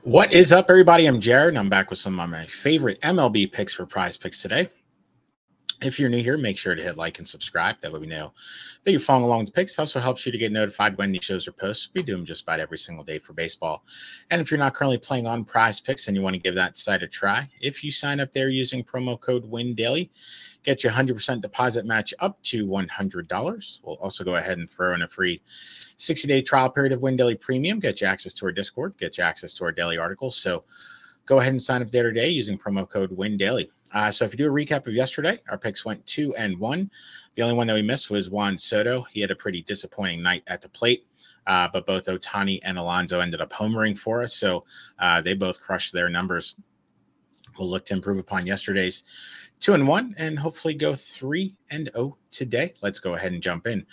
What is up, everybody? I'm Jared, and I'm back with some of my favorite MLB picks for Prize Picks today. If you're new here, make sure to hit like and subscribe. That way we know that you're following along with the picks. It also helps you to get notified when new shows are posted. We do them just about every single day for baseball. And if you're not currently playing on Prize Picks and you want to give that site a try, if you sign up there using promo code WINDAILY, get you 100% deposit match up to $100. We'll also go ahead and throw in a free 60-day trial period of Win Daily Premium, get you access to our Discord, get you access to our daily articles. So go ahead and sign up there today using promo code WINDAILY. So if you do a recap of yesterday, our picks went 2-1. The only one that we missed was Juan Soto. He had a pretty disappointing night at the plate, but both Ohtani and Alonso ended up homering for us. So they both crushed their numbers. We'll look to improve upon yesterday's 2-1 and hopefully go 3-0 today. Let's go ahead and jump in.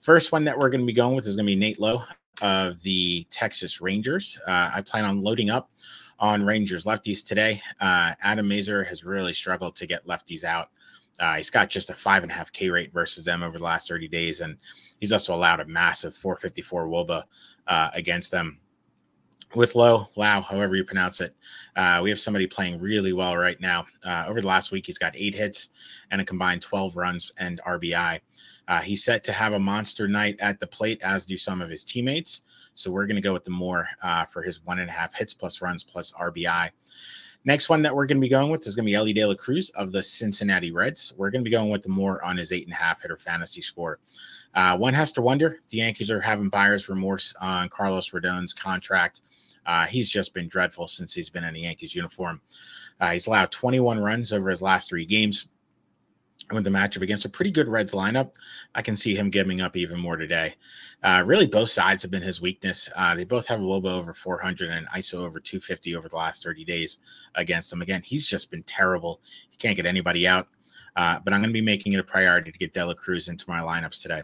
First one that we're going to be going with is going to be Nate Lowe of the Texas Rangers. I plan on loading up on Rangers lefties today. Adam Mazur has really struggled to get lefties out. He's got just a 5.5 K rate versus them over the last 30 days, and he's also allowed a massive 454 WOBA against them. With Lowe, however you pronounce it, we have somebody playing really well right now. Over the last week, he's got 8 hits and a combined 12 runs and RBI. He's set to have a monster night at the plate, as do some of his teammates. So we're going to go with the more for his 1.5 hits plus runs plus RBI. Next one that we're going to be going with is going to be Elly De La Cruz of the Cincinnati Reds. We're going to be going with the more on his 8.5 hitter fantasy score. One has to wonder, the Yankees are having buyer's remorse on Carlos Rodon's contract. He's just been dreadful since he's been in a Yankees uniform. He's allowed 21 runs over his last 3 games. With the matchup against a pretty good Reds lineup, I can see him giving up even more today. Really, both sides have been his weakness. They both have a WOBA over 400 and an ISO over 250 over the last 30 days against him. Again, he's just been terrible. He can't get anybody out. But I'm going to be making it a priority to get De La Cruz into my lineups today.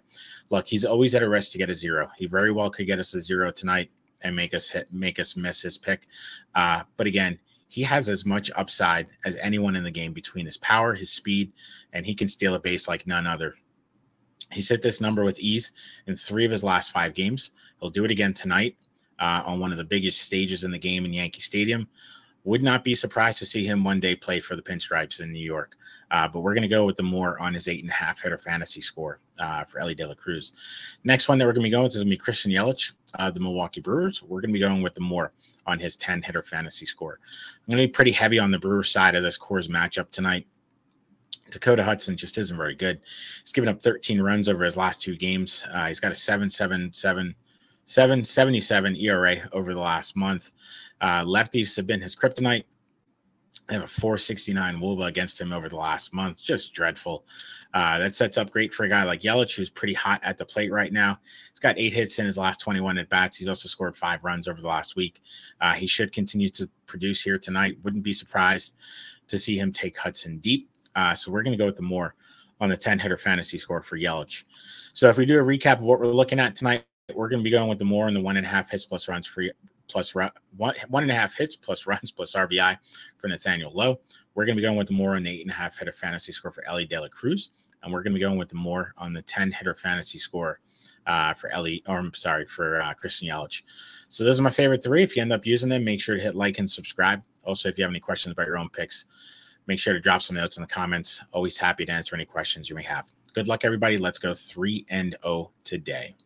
Look, he's always at a risk to get a 0. He very well could get us a 0 tonight and make us miss his pick. But again, he has as much upside as anyone in the game between his power, his speed, and he can steal a base like none other. He's hit this number with ease in 3 of his last 5 games. He'll do it again tonight on one of the biggest stages in the game in Yankee Stadium. Would not be surprised to see him one day play for the Pinstripes in New York. But we're going to go with the more on his 8.5 hitter fantasy score for Elly De La Cruz. Next one that we're going to be going with is going to be Christian Yelich, the Milwaukee Brewers. We're going to be going with the more on his 10 hitter fantasy score. I'm going to be pretty heavy on the Brewers side of this Coors matchup tonight. Dakota Hudson just isn't very good. He's given up 13 runs over his last 2 games. He's got a 7.77 ERA over the last month. Lefties have been his kryptonite. They have a 4.69 WOBA against him over the last month. Just dreadful. That sets up great for a guy like Yelich, who's pretty hot at the plate right now. He's got 8 hits in his last 21 at-bats. He's also scored 5 runs over the last week. He should continue to produce here tonight. Wouldn't be surprised to see him take Hudson deep. So we're going to go with the more on the 10-hitter fantasy score for Yelich. So if we do a recap of what we're looking at tonight, we're going to be going with the more on the 1.5 hits plus runs for 1.5 hits plus runs plus RBI for Nathaniel Lowe. We're going to be going with the more on the 8.5 hitter fantasy score for Elly De La Cruz, and we're going to be going with the more on the 10 hitter fantasy score for Christian Yelich. So those are my favorite 3. If you end up using them, make sure to hit like and subscribe. Also, if you have any questions about your own picks, make sure to drop some notes in the comments. Always happy to answer any questions you may have. Good luck, everybody. Let's go 3-0 today.